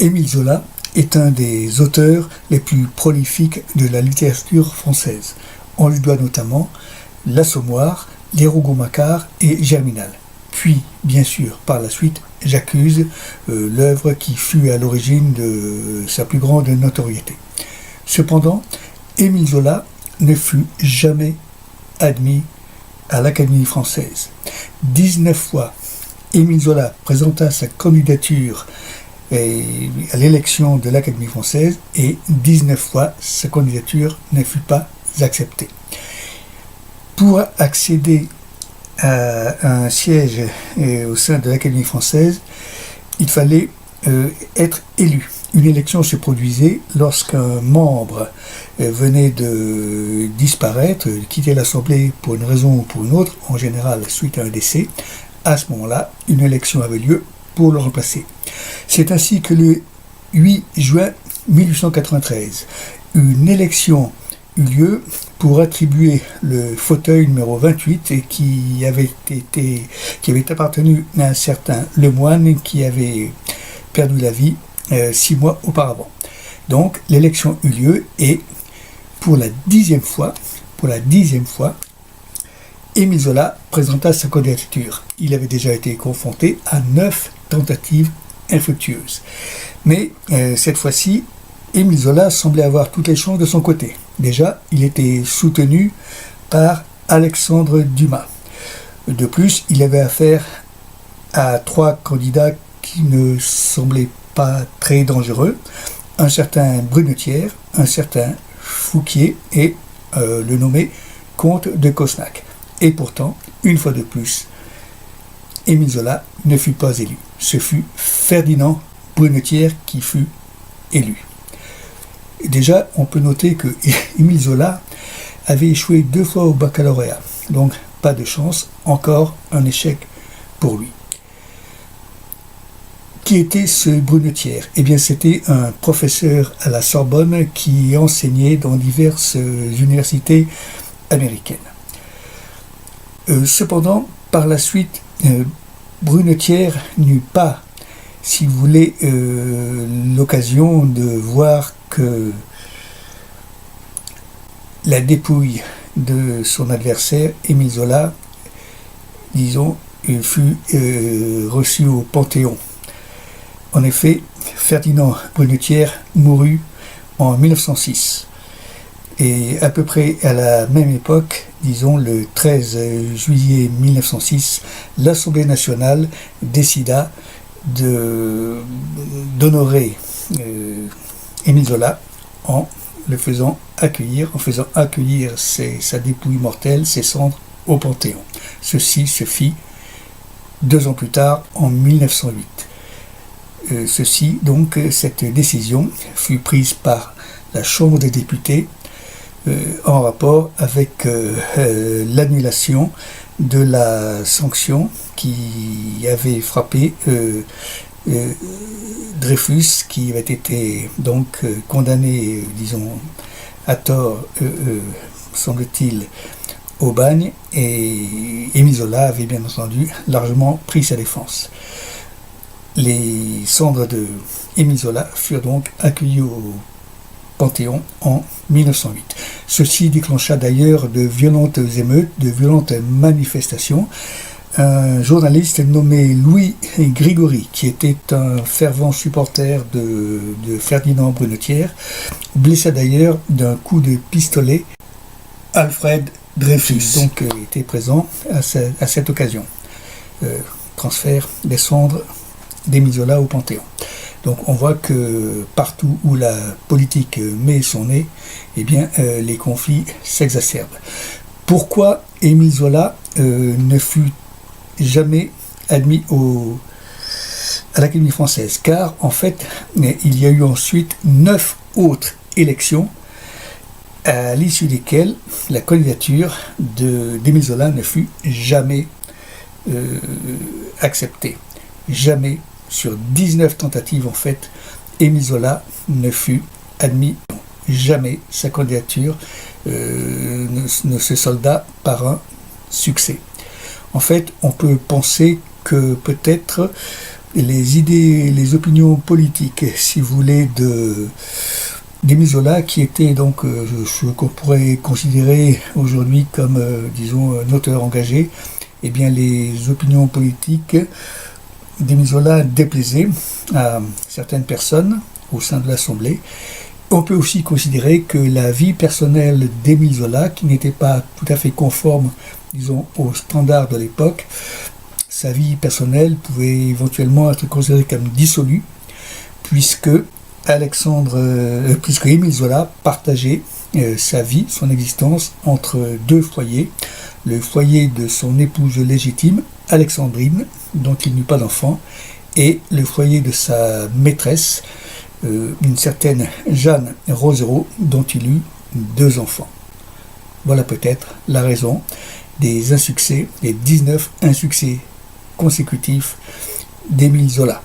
Émile Zola est un des auteurs les plus prolifiques de la littérature française. On lui doit notamment L'Assommoir, Les Rougon-Macquart et Germinal. Puis, bien sûr, par la suite, J'accuse, l'œuvre qui fut à l'origine de sa plus grande notoriété. Cependant, Émile Zola ne fut jamais admis à l'Académie française. 19 fois, Émile Zola présenta sa candidature à l'élection de l'Académie française et 19 fois, sa candidature ne fut pas acceptée. Pour accéder à un siège au sein de l'Académie française, il fallait être élu. Une élection se produisait lorsqu'un membre venait de disparaître, quitter l'Assemblée pour une raison ou pour une autre, en général suite à un décès. À ce moment-là, une élection avait lieu pour le remplacer. C'est ainsi que le 8 juin 1893, une élection eut lieu pour attribuer le fauteuil numéro 28 et qui avait appartenu à un certain Lemoine qui avait perdu la vie 6 mois auparavant. Donc l'élection eut lieu et pour la dixième fois, Émile Zola présenta sa candidature. Il avait déjà été confronté à 9 tentatives infructueuses. Mais cette fois-ci, Émile Zola semblait avoir toutes les chances de son côté. Déjà, il était soutenu par Alexandre Dumas. De plus, il avait affaire à 3 candidats qui ne semblaient pas très dangereux, un certain Brunetière, un certain Fouquier et le nommé comte de Cosnac. Et pourtant, une fois de plus, Émile Zola ne fut pas élu. Ce fut Ferdinand Brunetière qui fut élu. Déjà, on peut noter que Émile Zola avait échoué 2 fois au baccalauréat, donc pas de chance, encore un échec pour lui. Qui était ce Brunetière ? Eh bien, c'était un professeur à la Sorbonne qui enseignait dans diverses universités américaines. Cependant, par la suite, Brunetière n'eut pas, si vous voulez, l'occasion de voir que la dépouille de son adversaire, Émile Zola, disons, fut reçue au Panthéon. En effet, Ferdinand Brunetière mourut en 1906. Et à peu près à la même époque, disons le 13 juillet 1906, l'Assemblée nationale décida d'honorer Émile Zola en faisant accueillir sa dépouille mortelle, ses cendres, au Panthéon. Ceci se fit 2 ans plus tard, en 1908. Cette décision fut prise par la Chambre des députés en rapport avec l'annulation de la sanction qui avait frappé Dreyfus, qui avait été donc condamné, disons, à tort, semble-t-il, au bagne, et Émile Zola avait bien entendu largement pris sa défense. Les cendres de Émile Zola furent donc accueillies au Panthéon en 1908. Ceci déclencha d'ailleurs de violentes émeutes, de violentes manifestations. Un journaliste nommé Louis Grigori, qui était un fervent supporter de Ferdinand Brunetière, blessa d'ailleurs d'un coup de pistolet Alfred Dreyfus, donc était présent à cette occasion. Transfert des cendres d'Émile Zola au Panthéon. Donc on voit que partout où la politique met son nez, eh bien les conflits s'exacerbent. Pourquoi Émile Zola ne fut jamais admis à l'Académie française? Car en fait, il y a eu ensuite 9 autres élections à l'issue desquelles la candidature d'Émile Zola ne fut jamais acceptée. Jamais. Sur 19 tentatives, en fait, Émile Zola ne fut admis. Jamais sa candidature ne se solda par un succès. En fait, on peut penser que peut-être les idées, les opinions politiques, si vous voulez, d'Émile Zola, qui était donc ce qu'on pourrait considérer aujourd'hui comme, disons, un auteur engagé, eh bien les opinions politiques d'Émile Zola déplaisaient à certaines personnes au sein de l'Assemblée. On peut aussi considérer que la vie personnelle d'Émile Zola, qui n'était pas tout à fait conforme, disons, aux standards de l'époque, sa vie personnelle pouvait éventuellement être considérée comme dissolue, puisque Émile Zola partageait sa vie, son existence, entre deux foyers. Le foyer de son épouse légitime, Alexandrine, dont il n'eut pas d'enfant, et le foyer de sa maîtresse, une certaine Jeanne Rosero, dont il eut 2 enfants. Voilà peut-être la raison des insuccès, des 19 insuccès consécutifs d'Émile Zola.